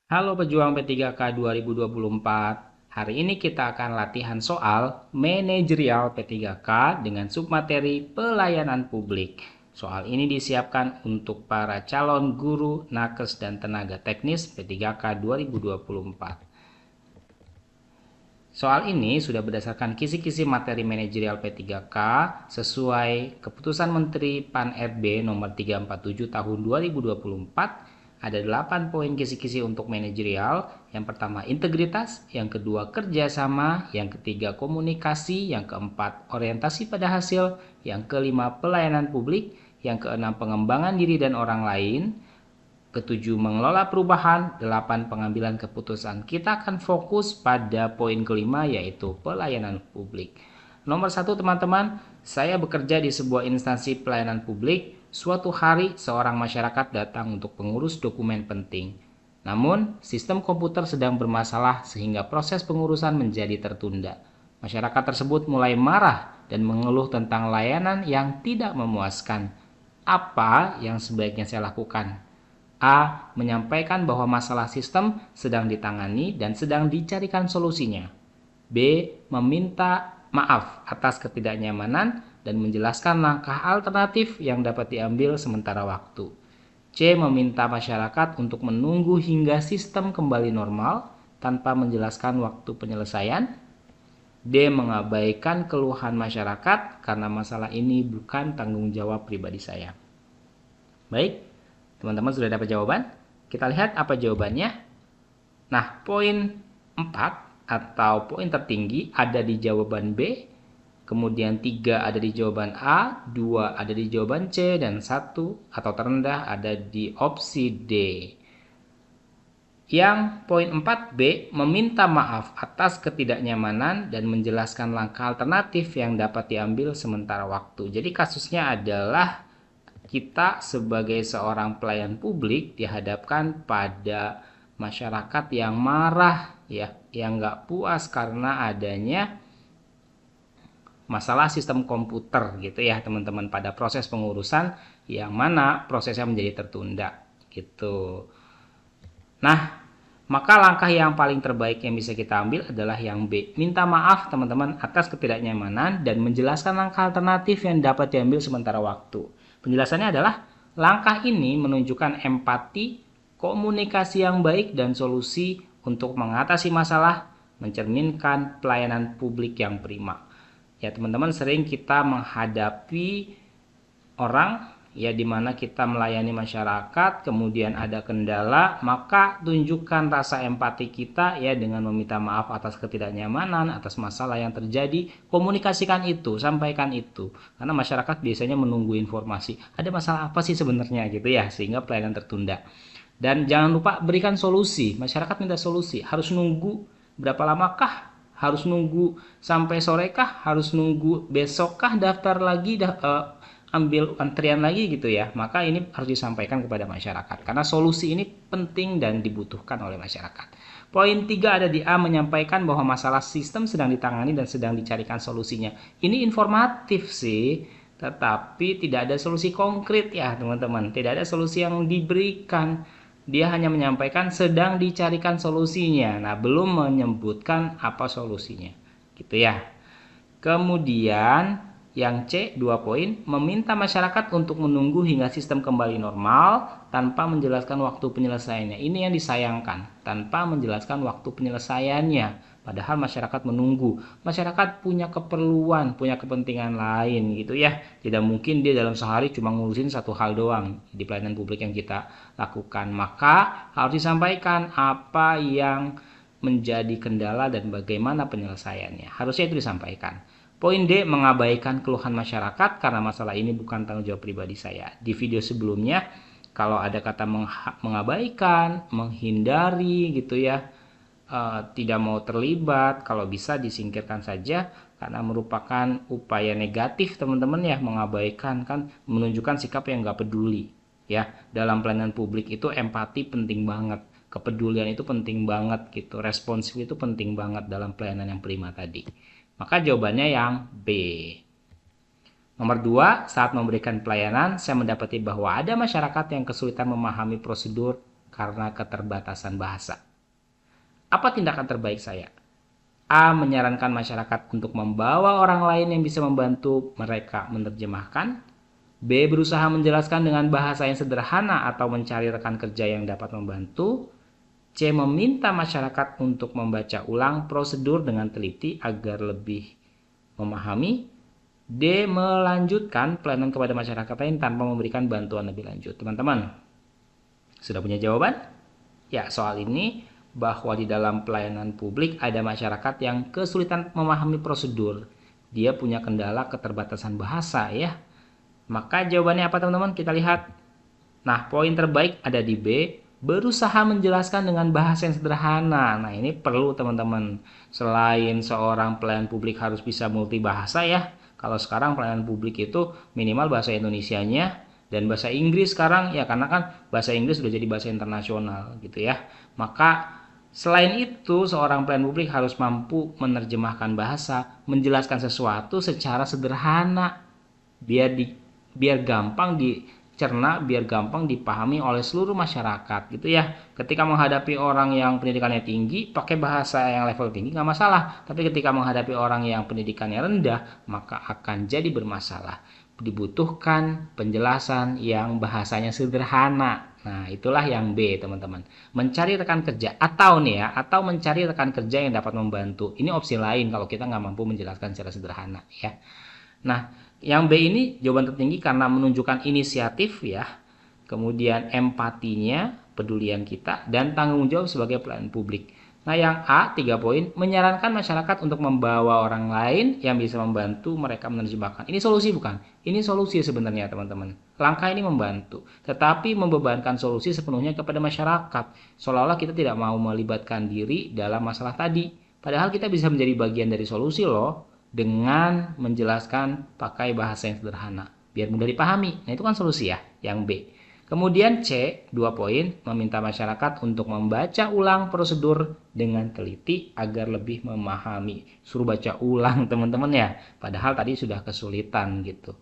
Halo pejuang P3K 2024. Hari ini kita akan latihan soal manajerial P3K dengan submateri pelayanan publik. Soal ini disiapkan untuk para calon guru, nakes, dan tenaga teknis P3K 2024. Soal ini sudah berdasarkan kisi-kisi materi manajerial P3K sesuai Keputusan Menteri Pan-RB nomor 347 tahun 2024. Ada 8 poin kisi-kisi untuk manajerial. Yang pertama integritas, yang kedua kerjasama, yang ketiga komunikasi, yang keempat orientasi pada hasil, yang kelima pelayanan publik, yang keenam pengembangan diri dan orang lain, ketujuh mengelola perubahan, 8 pengambilan keputusan. Kita akan fokus pada poin kelima yaitu pelayanan publik. Nomor 1 teman-teman, saya bekerja di sebuah instansi pelayanan publik. Suatu hari seorang masyarakat datang untuk pengurus dokumen penting. Namun, sistem komputer sedang bermasalah sehingga proses pengurusan menjadi tertunda. Masyarakat tersebut mulai marah dan mengeluh tentang layanan yang tidak memuaskan. Apa yang sebaiknya saya lakukan? A. Menyampaikan bahwa masalah sistem sedang ditangani dan sedang dicarikan solusinya. B. Meminta maaf atas ketidaknyamanan dan menjelaskan langkah alternatif yang dapat diambil sementara waktu. C. Meminta masyarakat untuk menunggu hingga sistem kembali normal tanpa menjelaskan waktu penyelesaian. D. Mengabaikan keluhan masyarakat karena masalah ini bukan tanggung jawab pribadi saya. Baik, teman-teman sudah dapat jawaban? Kita lihat apa jawabannya. Nah, poin 4 atau poin tertinggi ada di jawaban B, kemudian 3 ada di jawaban A, 2 ada di jawaban C, dan 1 atau terendah ada di opsi D. Yang poin 4B, meminta maaf atas ketidaknyamanan dan menjelaskan langkah alternatif yang dapat diambil sementara waktu. Jadi kasusnya adalah kita sebagai seorang pelayan publik dihadapkan pada masyarakat yang marah ya, yang nggak puas karena adanya masalah sistem komputer gitu ya teman-teman pada proses pengurusan yang mana prosesnya menjadi tertunda gitu. Nah, maka langkah yang paling terbaik yang bisa kita ambil adalah yang B. Minta maaf teman-teman atas ketidaknyamanan dan menjelaskan langkah alternatif yang dapat diambil sementara waktu. Penjelasannya adalah langkah ini menunjukkan empati, komunikasi yang baik, dan solusi untuk mengatasi masalah, mencerminkan pelayanan publik yang prima. Ya teman-teman, sering kita menghadapi orang ya dimana kita melayani masyarakat, kemudian ada kendala, maka tunjukkan rasa empati kita ya dengan meminta maaf atas ketidaknyamanan, atas masalah yang terjadi, komunikasikan itu, sampaikan itu, karena masyarakat biasanya menunggu informasi, ada masalah apa sih sebenarnya gitu ya, sehingga pelayanan tertunda. Dan jangan lupa berikan solusi, masyarakat minta solusi, harus nunggu berapa lamakah? Harus nunggu sampai sorekah? Harus nunggu besokkah daftar lagi ambil antrian lagi gitu ya, maka ini harus disampaikan kepada masyarakat karena solusi ini penting dan dibutuhkan oleh masyarakat. Poin 3 ada di A, menyampaikan bahwa masalah sistem sedang ditangani dan sedang dicarikan solusinya. Ini informatif sih, tetapi tidak ada solusi konkret ya teman-teman, tidak ada solusi yang diberikan. Dia hanya menyampaikan sedang dicarikan solusinya, nah belum menyebutkan apa solusinya gitu ya. Kemudian yang C, 2 poin, meminta masyarakat untuk menunggu hingga sistem kembali normal tanpa menjelaskan waktu penyelesaiannya. Ini yang disayangkan, tanpa menjelaskan waktu penyelesaiannya. Padahal masyarakat menunggu. Masyarakat punya keperluan, punya kepentingan lain gitu ya. Tidak mungkin dia dalam sehari cuma ngurusin satu hal doang di pelayanan publik yang kita lakukan. Maka harus disampaikan apa yang menjadi kendala dan bagaimana penyelesaiannya. Harusnya itu disampaikan. Poin D, mengabaikan keluhan masyarakat karena masalah ini bukan tanggung jawab pribadi saya. Di video sebelumnya, kalau ada kata mengabaikan, menghindari gitu ya, tidak mau terlibat, kalau bisa disingkirkan saja karena merupakan upaya negatif teman-teman ya, mengabaikan kan menunjukkan sikap yang nggak peduli ya. Dalam pelayanan publik itu empati penting banget, kepedulian itu penting banget gitu, responsif itu penting banget dalam pelayanan yang prima tadi. Maka jawabannya yang B. Nomor 2, saat memberikan pelayanan, saya mendapati bahwa ada masyarakat yang kesulitan memahami prosedur karena keterbatasan bahasa. Apa tindakan terbaik saya? A. Menyarankan masyarakat untuk membawa orang lain yang bisa membantu mereka menerjemahkan. B. Berusaha menjelaskan dengan bahasa yang sederhana atau mencari rekan kerja yang dapat membantu. C. Meminta masyarakat untuk membaca ulang prosedur dengan teliti agar lebih memahami. D. Melanjutkan pelayanan kepada masyarakat lain tanpa memberikan bantuan lebih lanjut. Teman-teman, sudah punya jawaban? Ya, soal ini bahwa di dalam pelayanan publik ada masyarakat yang kesulitan memahami prosedur. Dia punya kendala keterbatasan bahasa ya. Maka jawabannya apa teman-teman? Kita lihat. Nah, poin terbaik ada di B. Berusaha menjelaskan dengan bahasa yang sederhana. Nah, ini perlu teman-teman. Selain seorang pelayan publik harus bisa multibahasa ya. Kalau sekarang pelayanan publik itu minimal bahasa Indonesianya dan bahasa Inggris sekarang ya, karena kan bahasa Inggris sudah jadi bahasa internasional gitu ya. Maka selain itu, seorang pelayan publik harus mampu menerjemahkan bahasa, menjelaskan sesuatu secara sederhana, biar gampang dicerna, biar gampang dipahami oleh seluruh masyarakat, gitu ya. Ketika menghadapi orang yang pendidikannya tinggi, pakai bahasa yang level tinggi nggak masalah. Tapi ketika menghadapi orang yang pendidikannya rendah, maka akan jadi bermasalah. Dibutuhkan penjelasan yang bahasanya sederhana. Nah, itulah yang B, teman-teman. Mencari rekan kerja atau mencari rekan kerja yang dapat membantu. Ini opsi lain kalau kita nggak mampu menjelaskan secara sederhana, ya. Nah, yang B ini jawaban tertinggi karena menunjukkan inisiatif, ya. Kemudian empatinya, pedulian kita, dan tanggung jawab sebagai pelayan publik. Nah, yang A, 3 poin, menyarankan masyarakat untuk membawa orang lain yang bisa membantu mereka menerjemahkan. Ini solusi bukan? Ini solusi sebenarnya, teman-teman. Langkah ini membantu, tetapi membebankan solusi sepenuhnya kepada masyarakat. Seolah-olah kita tidak mau melibatkan diri dalam masalah tadi. Padahal kita bisa menjadi bagian dari solusi loh, dengan menjelaskan pakai bahasa yang sederhana, biar mudah dipahami. Nah, itu kan solusi ya, yang B. Kemudian C, 2 poin, meminta masyarakat untuk membaca ulang prosedur dengan teliti agar lebih memahami. Suruh baca ulang teman-teman ya, padahal tadi sudah kesulitan gitu.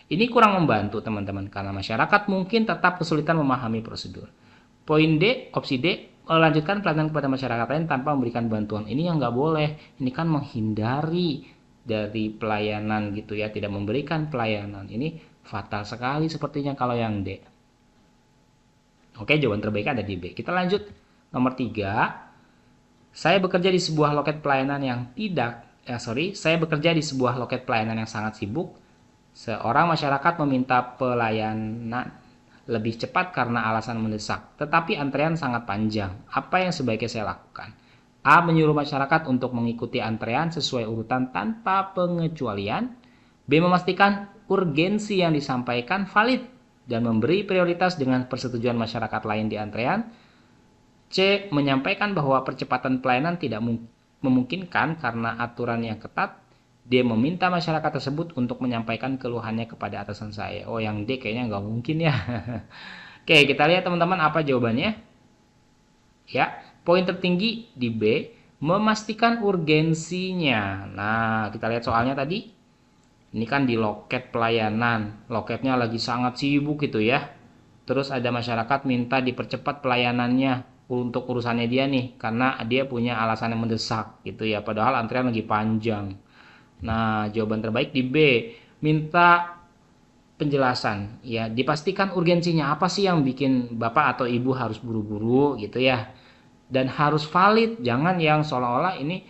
Ini kurang membantu teman-teman, karena masyarakat mungkin tetap kesulitan memahami prosedur. Poin D, opsi D, melanjutkan pelayanan kepada masyarakat lain tanpa memberikan bantuan. Ini yang nggak boleh, ini kan menghindari dari pelayanan gitu ya, tidak memberikan pelayanan. Ini fatal sekali sepertinya kalau yang D. Oke, jawaban terbaik ada di B. Kita lanjut. Nomor 3. Saya bekerja di sebuah loket pelayanan yang sangat sibuk. Seorang masyarakat meminta pelayanan lebih cepat karena alasan mendesak, tetapi antrean sangat panjang. Apa yang sebaiknya saya lakukan? A. Menyuruh masyarakat untuk mengikuti antrean sesuai urutan tanpa pengecualian. B. Memastikan urgensi yang disampaikan valid dan memberi prioritas dengan persetujuan masyarakat lain di antrean. C. Menyampaikan bahwa percepatan pelayanan tidak memungkinkan karena aturan yang ketat. D. Meminta masyarakat tersebut untuk menyampaikan keluhannya kepada atasan saya. Oh, yang D kayaknya nggak mungkin ya. Oke, kita lihat teman-teman apa jawabannya. Ya, poin tertinggi di B, memastikan urgensinya. Nah, kita lihat soalnya tadi. Ini kan di loket pelayanan, loketnya lagi sangat sibuk gitu ya. Terus ada masyarakat minta dipercepat pelayanannya untuk urusannya dia nih, karena dia punya alasan yang mendesak gitu ya, padahal antrian lagi panjang. Nah, jawaban terbaik di B, minta penjelasan ya, dipastikan urgensinya apa sih yang bikin Bapak atau Ibu harus buru-buru gitu ya. Dan harus valid, jangan yang seolah-olah ini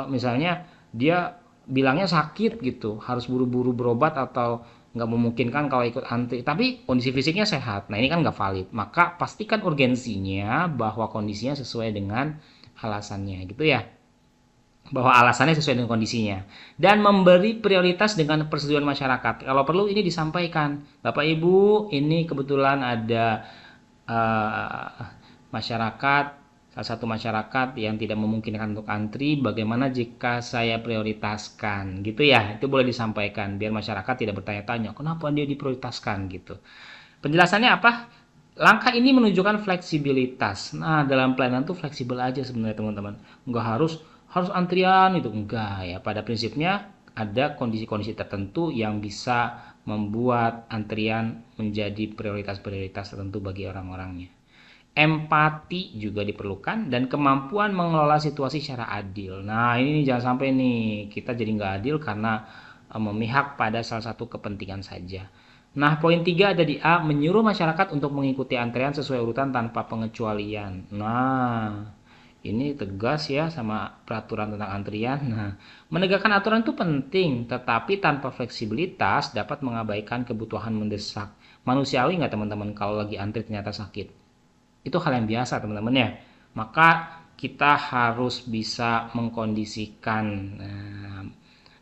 misalnya dia bilangnya sakit gitu, harus buru-buru berobat atau nggak memungkinkan kalau ikut antri, tapi kondisi fisiknya sehat. Nah, ini kan nggak valid. Maka pastikan urgensinya bahwa kondisinya sesuai dengan alasannya gitu ya, bahwa alasannya sesuai dengan kondisinya, dan memberi prioritas dengan persetujuan masyarakat. Kalau perlu ini disampaikan, Bapak Ibu, ini kebetulan ada masyarakat, salah satu masyarakat yang tidak memungkinkan untuk antri, bagaimana jika saya prioritaskan gitu ya. Itu boleh disampaikan biar masyarakat tidak bertanya-tanya kenapa dia diprioritaskan gitu. Penjelasannya apa? Langkah ini menunjukkan fleksibilitas. Nah, dalam pelayanan tuh fleksibel aja sebenarnya teman-teman. Enggak harus antrian itu, enggak ya. Pada prinsipnya ada kondisi-kondisi tertentu yang bisa membuat antrian menjadi prioritas-prioritas tertentu bagi orang-orangnya. empati juga diperlukan, dan kemampuan mengelola situasi secara adil. Nah, ini jangan sampai nih kita jadi nggak adil karena memihak pada salah satu kepentingan saja. Nah, poin 3 ada di A, menyuruh masyarakat untuk mengikuti antrean sesuai urutan tanpa pengecualian. Nah, ini tegas ya sama peraturan tentang antrian. Nah, menegakkan aturan itu penting, tetapi tanpa fleksibilitas dapat mengabaikan kebutuhan mendesak. Manusiawi nggak teman-teman kalau lagi antri ternyata sakit? Itu hal yang biasa teman-teman ya. Maka kita harus bisa mengkondisikan. Nah,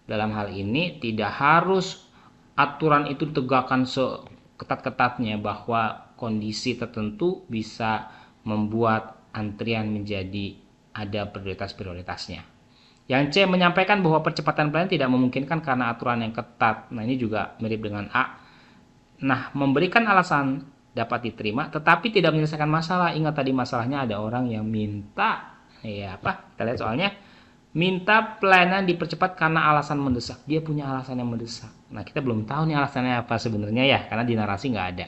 dalam hal ini tidak harus aturan itu ditegakkan seketat-ketatnya bahwa kondisi tertentu bisa membuat antrian menjadi ada prioritas-prioritasnya. Yang C, menyampaikan bahwa percepatan pelayanan tidak memungkinkan karena aturan yang ketat. Nah, ini juga mirip dengan A. Nah, memberikan alasan dapat diterima tetapi tidak menyelesaikan masalah. Ingat tadi masalahnya ada orang yang minta kita lihat soalnya minta pelayanan dipercepat karena alasan mendesak. Dia punya alasan yang mendesak. Nah, kita belum tahu nih alasannya apa sebenarnya ya, karena di narasi nggak ada.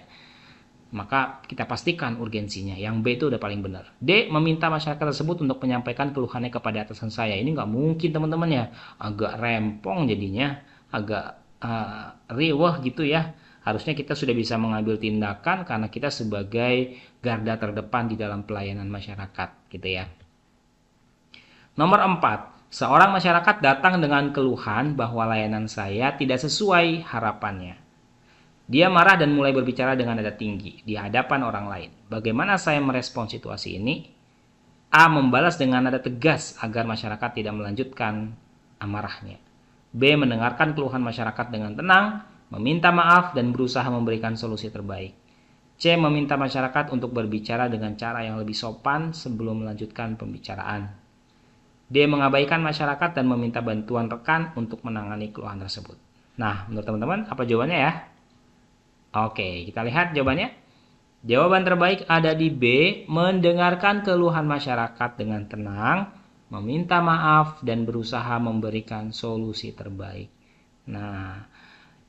Maka kita pastikan urgensinya. Yang B itu udah paling benar. D, meminta masyarakat tersebut untuk menyampaikan keluhannya kepada atasan saya. Ini nggak mungkin teman-teman ya. Agak rempong jadinya, agak riweh gitu ya. Harusnya kita sudah bisa mengambil tindakan karena kita sebagai garda terdepan di dalam pelayanan masyarakat gitu ya. Nomor 4, seorang masyarakat datang dengan keluhan bahwa layanan saya tidak sesuai harapannya. Dia marah dan mulai berbicara dengan nada tinggi di hadapan orang lain. Bagaimana saya merespons situasi ini? A, membalas dengan nada tegas agar masyarakat tidak melanjutkan amarahnya. B, mendengarkan keluhan masyarakat dengan tenang, meminta maaf dan berusaha memberikan solusi terbaik. C, meminta masyarakat untuk berbicara dengan cara yang lebih sopan sebelum melanjutkan pembicaraan. D, mengabaikan masyarakat dan meminta bantuan rekan untuk menangani keluhan tersebut. Nah, menurut teman-teman apa jawabannya ya? Oke, kita lihat jawabannya. Jawaban terbaik ada di B, mendengarkan keluhan masyarakat dengan tenang, meminta maaf, dan berusaha memberikan solusi terbaik. Nah,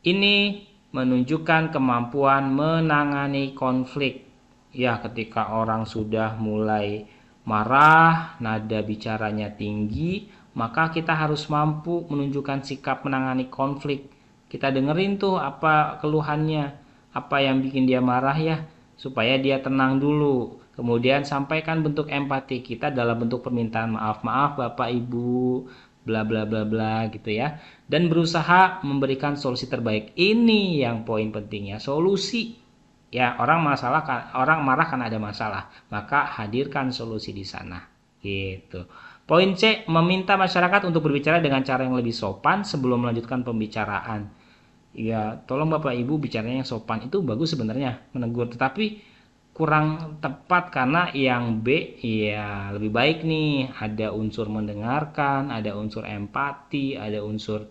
ini menunjukkan kemampuan menangani konflik. Ya, ketika orang sudah mulai marah, nada bicaranya tinggi, maka kita harus mampu menunjukkan sikap menangani konflik. Kita dengerin tuh apa keluhannya, apa yang bikin dia marah ya, supaya dia tenang dulu. Kemudian sampaikan bentuk empati kita dalam bentuk permintaan maaf, Bapak Ibu, bla bla bla bla gitu ya. Dan berusaha memberikan solusi terbaik. Ini yang poin pentingnya, solusi. Ya, orang marah karena ada masalah, maka hadirkan solusi di sana. Gitu. Poin C, meminta masyarakat untuk berbicara dengan cara yang lebih sopan sebelum melanjutkan pembicaraan. Ya, tolong Bapak Ibu bicaranya yang sopan, itu bagus sebenarnya menegur, tetapi kurang tepat karena yang B ya lebih baik nih ada unsur mendengarkan, ada unsur empati, ada unsur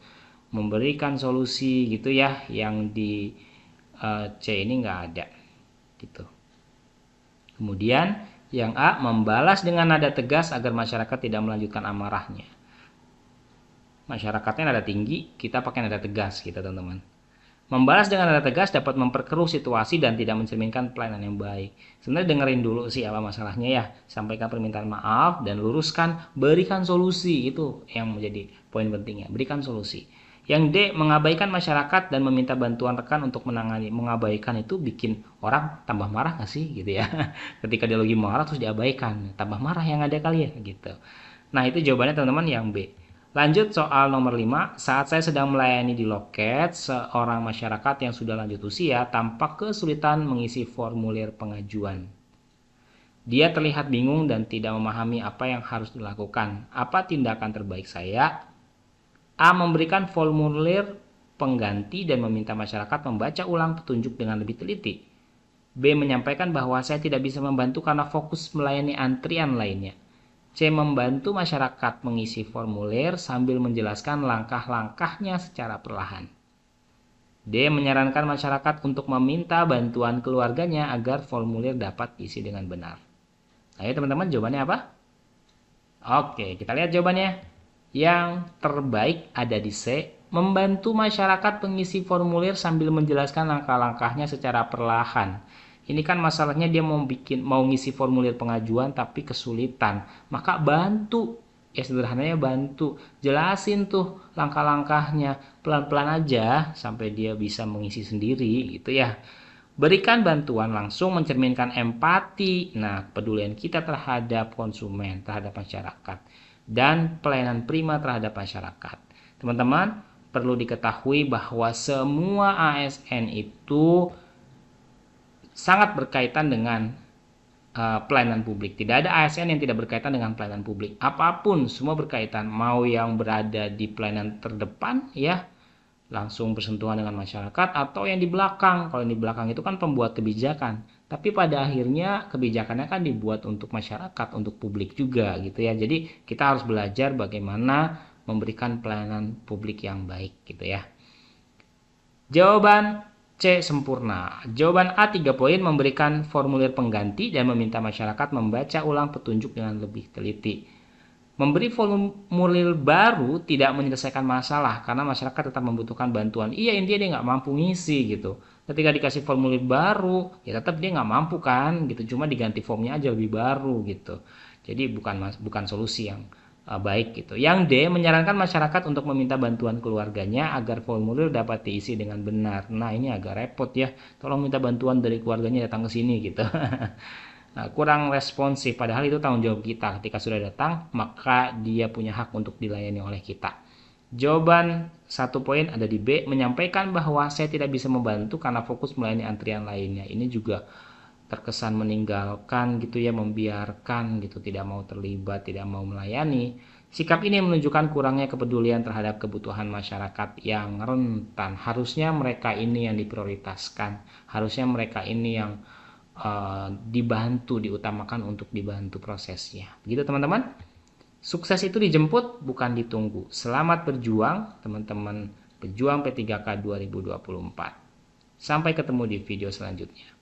memberikan solusi gitu ya, yang di C ini nggak ada gitu. Kemudian yang A, membalas dengan nada tegas agar masyarakat tidak melanjutkan amarahnya. Masyarakatnya nada tinggi, kita pakai nada tegas gitu teman-teman. Membalas dengan nada tegas dapat memperkeruh situasi dan tidak mencerminkan pelayanan yang baik. Sebenarnya dengerin dulu sih apa masalahnya ya, sampaikan permintaan maaf dan luruskan, berikan solusi. Itu yang menjadi poin pentingnya, berikan solusi. Yang D, mengabaikan masyarakat dan meminta bantuan rekan untuk menangani. Mengabaikan itu bikin orang tambah marah gak sih gitu ya. Ketika dia lagi marah terus diabaikan, tambah marah yang ada kali ya gitu. Nah, itu jawabannya teman-teman yang B. Lanjut soal nomor 5, saat saya sedang melayani di loket, seorang masyarakat yang sudah lanjut usia tampak kesulitan mengisi formulir pengajuan. Dia terlihat bingung dan tidak memahami apa yang harus dilakukan. Apa tindakan terbaik saya? A, memberikan formulir pengganti dan meminta masyarakat membaca ulang petunjuk dengan lebih teliti. B, menyampaikan bahwa saya tidak bisa membantu karena fokus melayani antrian lainnya. C, membantu masyarakat mengisi formulir sambil menjelaskan langkah-langkahnya secara perlahan. D, menyarankan masyarakat untuk meminta bantuan keluarganya agar formulir dapat diisi dengan benar. Ayo teman-teman, jawabannya apa? Oke, kita lihat jawabannya. Yang terbaik ada di C, membantu masyarakat mengisi formulir sambil menjelaskan langkah-langkahnya secara perlahan. Ini kan masalahnya dia mau ngisi formulir pengajuan tapi kesulitan. Maka bantu, ya sederhananya bantu. Jelasin tuh langkah-langkahnya, pelan-pelan aja sampai dia bisa mengisi sendiri gitu ya. Berikan bantuan langsung mencerminkan empati, nah kepedulian kita terhadap konsumen, terhadap masyarakat, dan pelayanan prima terhadap masyarakat. Teman-teman, perlu diketahui bahwa semua ASN itu sangat berkaitan dengan pelayanan publik. Tidak ada ASN yang tidak berkaitan dengan pelayanan publik. Apapun, semua berkaitan. Mau yang berada di pelayanan terdepan, ya, langsung bersentuhan dengan masyarakat, atau yang di belakang. Kalau yang di belakang itu kan pembuat kebijakan, tapi pada akhirnya kebijakannya kan dibuat untuk masyarakat, untuk publik juga gitu ya. Jadi kita harus belajar bagaimana memberikan pelayanan publik yang baik gitu ya. Jawaban C sempurna. Jawaban A 3 poin, memberikan formulir pengganti dan meminta masyarakat membaca ulang petunjuk dengan lebih teliti. Memberi formulir baru tidak menyelesaikan masalah karena masyarakat tetap membutuhkan bantuan. Iya, intinya dia nggak mampu ngisi gitu. Ketika dikasih formulir baru, ya tetap dia nggak mampu kan gitu. Cuma diganti formnya aja lebih baru gitu. Jadi bukan solusi yang baik gitu. Yang D, menyarankan masyarakat untuk meminta bantuan keluarganya agar formulir dapat diisi dengan benar. Nah, ini agak repot ya. Tolong minta bantuan dari keluarganya datang ke sini gitu. Nah, kurang responsif, padahal itu tanggung jawab kita. Ketika sudah datang, maka dia punya hak untuk dilayani oleh kita. Jawaban 1 poin ada di B, menyampaikan bahwa saya tidak bisa membantu karena fokus melayani antrian lainnya. Ini juga terkesan meninggalkan gitu ya, membiarkan gitu, tidak mau terlibat, tidak mau melayani. Sikap ini menunjukkan kurangnya kepedulian terhadap kebutuhan masyarakat yang rentan. Harusnya mereka ini yang diprioritaskan, harusnya mereka ini yang dibantu, diutamakan untuk dibantu prosesnya. Begitu teman-teman. Sukses itu dijemput, bukan ditunggu. Selamat berjuang teman-teman pejuang P3K 2024. Sampai ketemu di video selanjutnya.